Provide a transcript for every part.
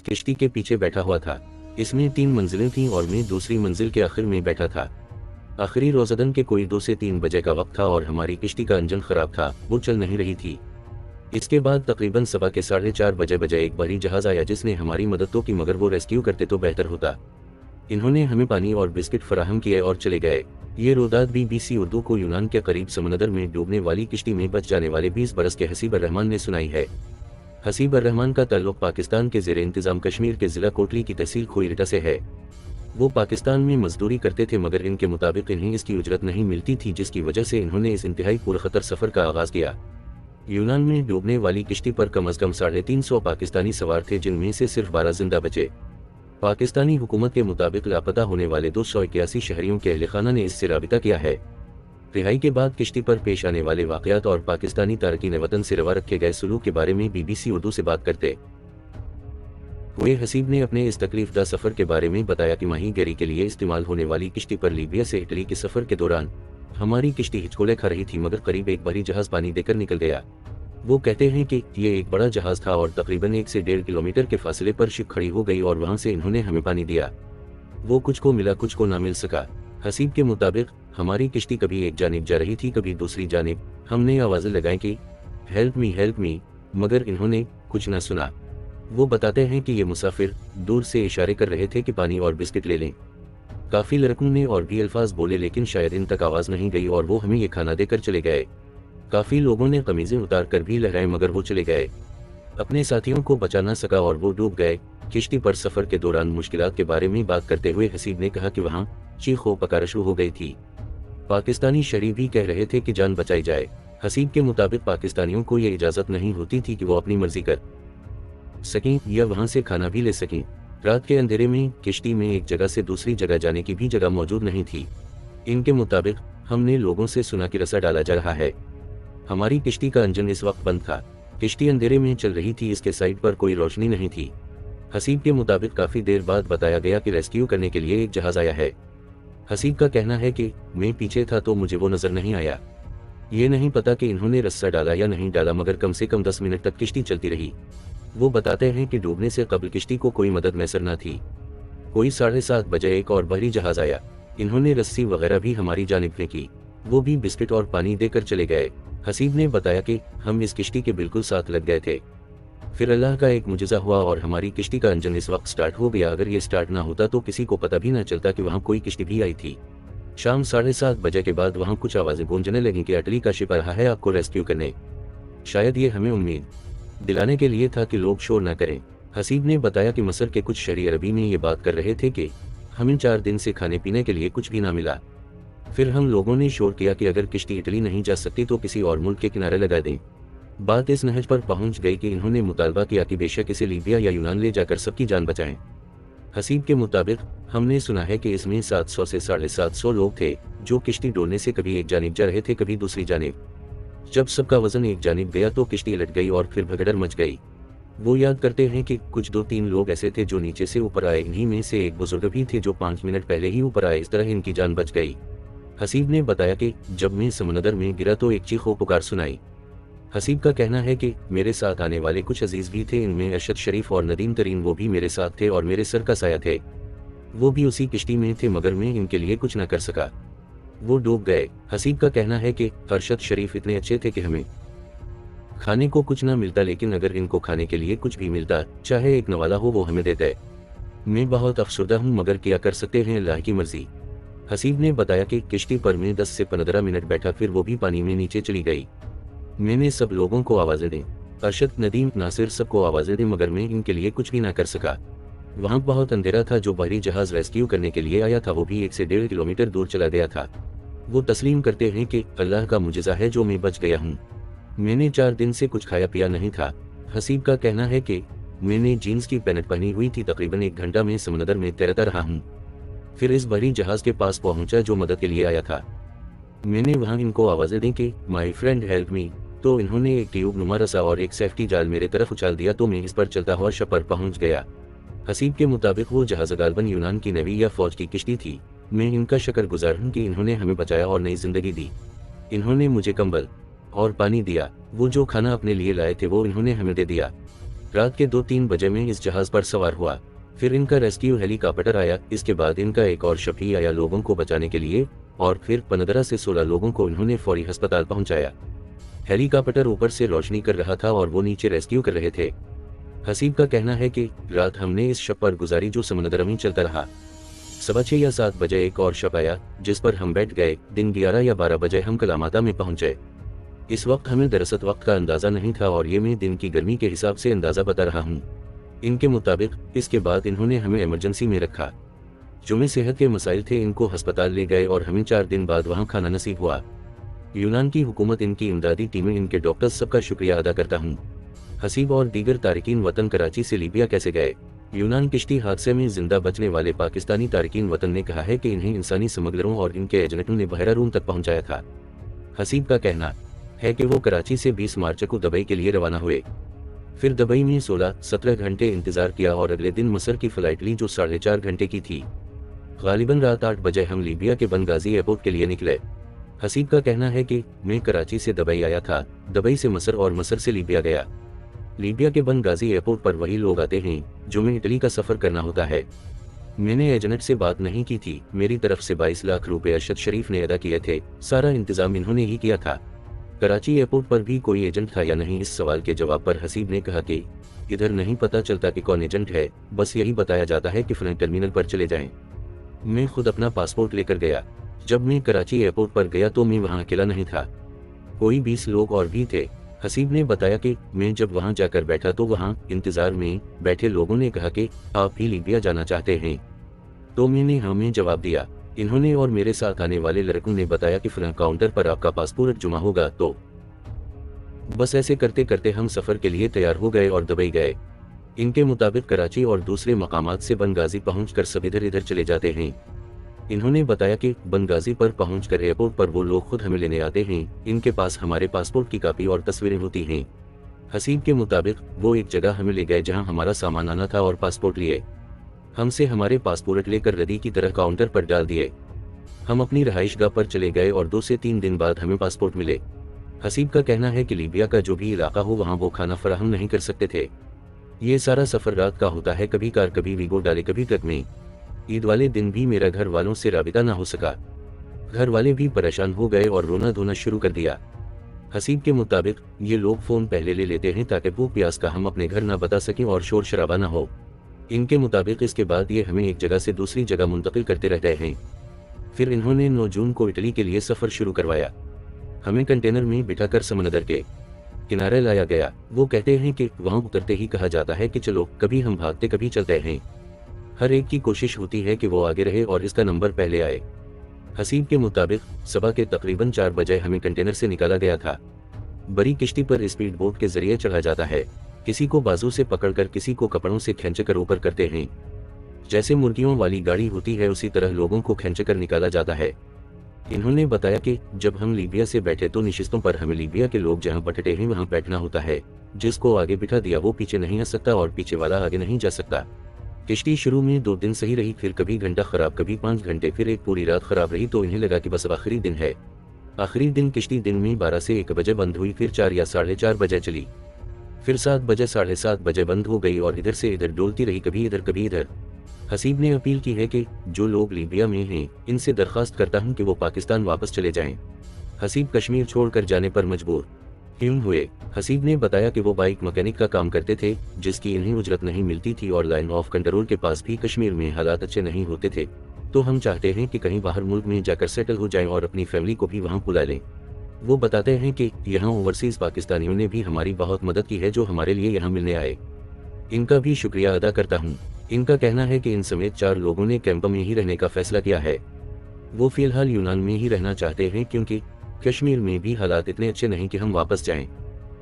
किश्ती के पीछे बैठा हुआ था। इसमें 3 मंजिलें थीं और मैं दूसरी मंजिल के आखिर में बैठा था। आखिरी रोज़ादन के कोई 2 से 3 बजे का वक्त था और हमारी किश्ती का इंजन खराब था, वो चल नहीं रही थी। इसके बाद तकरीबन सुबह के 4:30 बजे एक भारी जहाज़ आया जिसने हमारी मदद तो की, मगर वो रेस्क्यू करते तो बेहतर होता। इन्होंने हमें पानी और बिस्किट फराहम किए और चले गए। ये रोदाद BBC उर्दू को यूनान के करीब समंदर में डूबने वाली किश्ती में बच जाने वाले 20 बरस के हसीब रहमान ने सुनाई है। हसीब रहमान का ताल्लुक पाकिस्तान के ज़ेरे इंतज़ाम कश्मीर के ज़िला कोटली की तहसील खोईरटा से है। वो पाकिस्तान में मजदूरी करते थे, मगर इनके मुताबिक इन्हें इसकी उजरत नहीं मिलती थी, जिसकी वजह से इन्होंने इस इंतहाई पुरखतर सफ़र का आगाज़ किया। यूनान में डूबने वाली किश्ती पर कम अज़ कम 350 पाकिस्तानी सवार थे, जिनमें से सिर्फ 12 जिंदा बचे। पाकिस्तानी हुकूमत के मुताबिक लापता होने वाले 281 शहरियों के अहल खाना ने इससे राबिता किया है। रिहाई के बाद किश्ती पर पेश आने वाले वाक़यात और पाकिस्तानी तारकीन वतन से रवा रखे गए सलूक के बारे में BBC उर्दू से बात करते हुए हसीब ने अपने इस तकलीफदा सफ़र के बारे में बताया कि माहीगीरी के लिए इस्तेमाल होने वाली किश्ती पर लीबिया से इटली के सफ़र के दौरान हमारी किश्ती हिचकोले खा रही थी, मगर करीब एक भारी जहाज़ पानी देकर निकल गया। वो कहते हैं कि ये एक बड़ा जहाज़ था और तकरीबन 1 से 1.5 किलोमीटर के फासले पर शिप खड़ी हो गई और वहाँ से इन्होंने हमें पानी दिया। वो कुछ को मिला, कुछ को ना मिल सका। हसीब के मुताबिक हमारी किश्ती कभी एक जानिब जा रही थी, कभी दूसरी जानिब। हमने आवाज़ें लगाई कि हेल्प मी, मगर इन्होंने कुछ न सुना। वो बताते हैं कि ये मुसाफिर दूर से इशारे कर रहे थे कि पानी और बिस्किट ले लें। काफ़ी लड़कों ने और भी अल्फाज बोले, लेकिन शायद इन तक आवाज़ नहीं गई और वो हमें ये खाना देकर चले गए। काफ़ी लोगों ने कमीज़ें उतार कर भी लहराए, मगर वो चले गए। अपने साथियों को बचा ना सका और वो डूब गए। किश्ती पर सफ़र के दौरान मुश्किलात के बारे में बात करते हुए हसीब ने कहा कि वहाँ चीखो पकार शुरू हो गई थी। पाकिस्तानी शहरी भी कह रहे थे कि जान बचाई जाए। हसीब के मुताबिक पाकिस्तानियों को ये इजाज़त नहीं होती थी कि वो अपनी मर्जी कर सकें या वहाँ से खाना भी ले सकें। रात के अंधेरे में किश्ती में एक जगह से दूसरी जगह जाने की भी जगह मौजूद नहीं थी। इनके मुताबिक हमने लोगों से सुना कि रस्सा डाला जा रहा है। हमारी किश्ती का इंजन इस वक्त बंद था। किश्ती अंधेरे में चल रही थी, इसके साइड पर कोई रोशनी नहीं थी। हसीब के मुताबिक काफ़ी देर बाद बताया गया कि रेस्क्यू करने के लिए एक जहाज़ आया है। हसीब का कहना है कि मैं पीछे था तो मुझे वो नज़र नहीं आया। ये नहीं पता कि इन्होंने रस्सा डाला या नहीं डाला, मगर कम से कम 10 मिनट तक किश्ती चलती रही। वो बताते हैं कि डूबने से कबल किश्ती को कोई मदद मैसर न थी। कोई 7:30 बजे एक और भारी जहाज़ आया। इन्होंने रस्सी वगैरह भी हमारी जानिब फेंकी। वो भी बिस्किट और पानी देकर चले गए। हसीब ने बताया कि हम इस किश्ती के बिल्कुल साथ लग गए थे। फिर अल्लाह का एक मुजज़ा हुआ और हमारी किश्ती का इंजन इस वक्त स्टार्ट हो गया। अगर ये स्टार्ट ना होता तो किसी को पता भी ना चलता कि वहाँ कोई किश्ती भी आई थी। शाम 7:30 बजे के बाद वहाँ कुछ आवाज़ें गूंजने लगीं कि इटली का शिप आ रहा है आपको रेस्क्यू करने। शायद ये हमें उम्मीद दिलाने के लिए था कि लोग शोर न करें। हसीब ने बताया कि मसर के कुछ शहरी अरबी में ये बात कर रहे थे कि हमें 4 दिन से खाने पीने के लिए कुछ भी ना मिला। फिर हम लोगों ने शोर किया कि अगर किश्ती इटली नहीं जा सकती तो किसी और मुल्क के किनारे लगा दें। बात इस नहज पर पहुंच गई कि इन्होंने मुतालबा किया कि बेशक इसे लीबिया या यूनान ले जाकर सबकी जान बचाएं। हसीब के मुताबिक हमने सुना है कि इसमें 700 से 750 लोग थे, जो किश्ती डोलने से कभी एक जानिब जा रहे थे, कभी दूसरी जानिब। जब सबका वजन एक जानिब गया तो किश्ती उलट गई और फिर भगदड़ मच गई। वो याद करते हैं कि कुछ 2-3 लोग ऐसे थे जो नीचे से ऊपर आए। इन्हीं में से एक बुजुर्ग भी थे जो 5 मिनट पहले ही ऊपर आए। इस तरह इनकी जान बच गई। हसीब ने बताया कि जब मैं समंदर में गिरा तो एक चीखो पुकार सुनाई। हसीब का कहना है कि मेरे साथ आने वाले कुछ अजीज भी थे। इनमें अरशद शरीफ और नदीम तरीन, वो भी मेरे साथ थे और मेरे सर का साया थे। वो भी उसी किश्ती में थे, मगर मैं इनके लिए कुछ न कर सका। वो डूब गए। हसीब का कहना है कि अरशद शरीफ इतने अच्छे थे कि हमें खाने को कुछ ना मिलता, लेकिन अगर इनको खाने के लिए कुछ भी मिलता, चाहे एक नवाला हो, वो हमें देते। मैं बहुत अफसरदा हूँ, मगर क्या कर सकते हैं, अल्लाह की मर्जी। हसीब ने बताया कि किश्ती पर मैं 10 से 15 मिनट बैठा, फिर वो भी पानी में नीचे चली गई। मैंने सब लोगों को आवाज़ें दी, अरशद, नदीम, नासिर, सबको आवाज़ें दी, मगर मैं इनके लिए कुछ भी ना कर सका। वहाँ बहुत अंधेरा था। जो भारी जहाज़ रेस्क्यू करने के लिए आया था वो भी 1 से 1.5 किलोमीटर दूर चला गया था। वो तस्लीम करते हैं कि अल्लाह का मुजज़ा है जो मैं बच गया हूँ। मैंने 4 दिन से कुछ खाया पिया नहीं था। हसीब का कहना है कि मैंने जीन्स की पैंट पहनी हुई थी। तकरीबन 1 घंटा में समंदर में तैरता रहा हूँ। फिर इस भारी जहाज़ के पास पहुँचा जो मदद के लिए आया था। मैंने वहाँ इनको आवाज़ें दी कि माई फ्रेंड हेल्प मी, तो इन्होंने एक ट्यूब नुमा रस्सा और एक सेफ्टी जाल मेरे तरफ उछाल दिया, तो मैं इस पर चलता हुआ शप पर पहुँच गया। हसीब के मुताबिक वो जहाज़ गालबन यूनान की नेवी या फौज की किश्ती थी। मैं इनका शुक्रगुजार हूँ कि इन्होंने हमें बचाया और नई जिंदगी दी। इन्होंने मुझे कंबल और पानी दिया। वो जो खाना अपने लिए लाए थे वो इन्होंने हमें दे दिया। रात के 2-3 बजे में इस जहाज पर सवार हुआ। फिर इनका रेस्क्यू हेलीकॉप्टर आया। इसके बाद इनका एक और शप ही आया लोगों को बचाने के लिए, और फिर 15 से 16 लोगों को इन्होंने फौरी अस्पताल पहुंचाया। हेलीकॉप्टर ऊपर से रोशनी कर रहा था और वो नीचे रेस्क्यू कर रहे थे। हसीब का कहना है कि रात हमने इस शप पर गुजारी जो समंदर में चलता रहा। 6:15 या 7 बजे एक और शप आया जिस पर हम बैठ गए। दिन 11 या 12 बजे हम कलामाता में पहुंचे। इस वक्त हमें दरअसल वक्त का अंदाजा नहीं था और ये मैं दिन की गर्मी के हिसाब से अंदाजा बता रहा हूँ। इनके मुताबिक इसके बाद इन्होंने हमें इमरजेंसी में रखा। जो में सेहत के मसाइल थे इनको अस्पताल ले गए और हमें 4 दिन बाद वहाँ खाना नसीब हुआ। यूनान की हुकूमत, इनकी इमदादी टीमें, इनके डॉक्टर्स, सबका शुक्रिया अदा करता हूँ। हसीब और दीगर तारिकीन वतन कराची से लीबिया कैसे गए? यूनान किश्ती हादसे में जिंदा बचने वाले पाकिस्तानी तारिकीन वतन ने कहा है कि इन्हें इंसानी स्मगलरों और इनके एजेंटों ने बहरा रूम तक पहुंचाया था। हसीब का कहना है कि वो कराची से 20 मार्च को दुबई के लिए रवाना हुए। फिर दुबई में 16-17 घंटे इंतजार किया और अगले दिन मसर की फ्लाइट ली जो 4.5 घंटे की थी। गालिबन रात 8 बजे हम लीबिया के बनगाजी एयरपोर्ट के लिए निकले। हसीब का कहना है कि मैं कराची से दुबई आया था, दुबई से मसर और मसर से लीबिया गया। लीबिया के बनगाजी एयरपोर्ट पर वही लोग आते हैं जो में इटली का सफर करना होता है। मैंने एजेंट से बात नहीं की थी। मेरी तरफ से 22 लाख रुपए अरशद शरीफ ने अदा किए थे। सारा इंतजाम इन्होंने ही किया था। कराची एयरपोर्ट पर भी कोई एजेंट था या नहीं, इस सवाल के जवाब पर हसीब ने कहा कि इधर नहीं पता चलता कि कौन एजेंट है, बस यही बताया जाता है कि फलां टर्मिनल पर चले जाएं। मैं खुद अपना पासपोर्ट लेकर गया। जब मैं कराची एयरपोर्ट पर गया तो मैं वहाँ अकेला नहीं था, कोई 20 लोग और भी थे। हसीब ने बताया कि मैं जब वहाँ जाकर बैठा तो वहाँ इंतजार में बैठे लोगों ने कहा कि आप भी लीबिया जाना चाहते हैं, तो मैंने हाँ में जवाब दिया। इन्होंने और मेरे साथ आने वाले लड़कों ने बताया कि फलां काउंटर पर आपका पासपोर्ट जमा होगा। तो बस ऐसे करते करते हम सफर के लिए तैयार हो गए और दुबई गए। इनके मुताबिक कराची और दूसरे मकामात से बनगाजी पहुंचकर सब इधर इधर चले जाते हैं। इन्होंने बताया कि बनगाजी पर पहुंचकर एयरपोर्ट पर वो लोग खुद हमें लेने आते हैं। इनके पास हमारे पासपोर्ट की कॉपी और तस्वीरें होती हैं। हसीब के मुताबिक वो एक जगह हमें ले गए जहां हमारा सामान आना था और पासपोर्ट लिए। हमसे हमारे पासपोर्ट लेकर रदी की तरह काउंटर पर डाल दिए। हम अपनी रहाइशगाह पर चले गए और 2 से 3 दिन बाद हमें पासपोर्ट मिले। हसीब का कहना है कि लीबिया का जो भी इलाका हो वहाँ वो खाना फराहम नहीं कर सकते थे। ये सारा सफ़र रात का होता है, कभी कार, कभी वीगो डाले, कभी ट्रक में। ईद वाले दिन भी मेरा घर वालों से राबिता ना हो सका। घर वाले भी परेशान हो गए और रोना धोना शुरू कर दिया। हसीब के मुताबिक ये लोग फ़ोन पहले ले लेते हैं ताकि भूख प्यास का हम अपने घर ना बता सकें और शोर शराबा ना हो। इनके मुताबिक इसके बाद ये हमें एक जगह से दूसरी जगह मुंतकिल करते रहते हैं। फिर इन्होंने 9 जून को इटली के लिए सफ़र शुरू करवाया। हमें कंटेनर में बिठाकर समंदर के किनारे लाया गया। वो कहते हैं कि वहाँ उतरते ही कहा जाता है कि चलो, कभी हम भागते कभी चलते हैं। हर एक की कोशिश होती है कि वो आगे रहे और इसका नंबर पहले आए। हसीब के मुताबिक सुबह के तकरीबन 4 बजे हमें कंटेनर से निकाला गया था। बड़ी किश्ती पर स्पीड बोट के जरिए चढ़ा जाता है। किसी को बाजू से पकड़कर, किसी को कपड़ों से खींचकर ऊपर करते हैं। जैसे मुर्गियों वाली गाड़ी होती है उसी तरह लोगों को खींचकर निकाला जाता है। इन्होंने बताया कि जब हम लीबिया से बैठे तो निशिस्तों पर हमें लीबिया के लोग जहां बैठते हैं वहां बैठना होता है। जिसको आगे बिठा दिया वो पीछे नहीं आ सकता और पीछे वाला आगे नहीं जा सकता। किश्ती शुरू में 2 दिन सही रही, फिर कभी घंटा खराब, कभी 5 घंटे, फिर एक पूरी रात खराब रही। तो इन्हें लगा कि बस अब आखिरी दिन है। आखिरी दिन किश्ती दिन में 12 से 1 बजे बंद हुई, फिर 4 या 4:30 बजे चली, फिर 7 बजे 7:30 बजे बंद हो गई और इधर से इधर डोलती रही, कभी इधर कभी इधर। हसीब ने अपील की है कि जो लोग लीबिया में हैं इनसे दरख्वास्त करता हूं कि वो पाकिस्तान वापस चले जाएं। हसीब कश्मीर छोड़कर जाने पर मजबूर क्यों हुए? हसीब ने बताया कि वो बाइक मैकेनिक का काम करते थे जिसकी इन्हें उजरत नहीं मिलती थी और लाइन ऑफ कंट्रोल के पास भी कश्मीर में हालात अच्छे नहीं होते थे। तो हम चाहते हैं कि कहीं बाहर मुल्क में जाकर सेटल हो जाएं और अपनी फैमिली को भी वहाँ बुला लें। वो बताते हैं कि यहाँ ओवरसीज़ पाकिस्तानियों ने भी हमारी बहुत मदद की है जो हमारे लिए यहाँ मिलने आए। इनका भी शुक्रिया अदा करता हूँ। इनका कहना है कि इन समेत 4 लोगों ने कैंप में ही रहने का फैसला किया है। वो फिलहाल यूनान में ही रहना चाहते हैं क्योंकि कश्मीर में भी हालात इतने अच्छे नहीं कि हम वापस जाएं।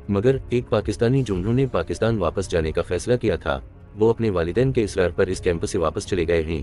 मगर एक पाकिस्तानी जिन्होंने पाकिस्तान वापस जाने का फैसला किया था वो अपने वालिदैन के इसरार पर इस कैंप से वापस चले गए हैं।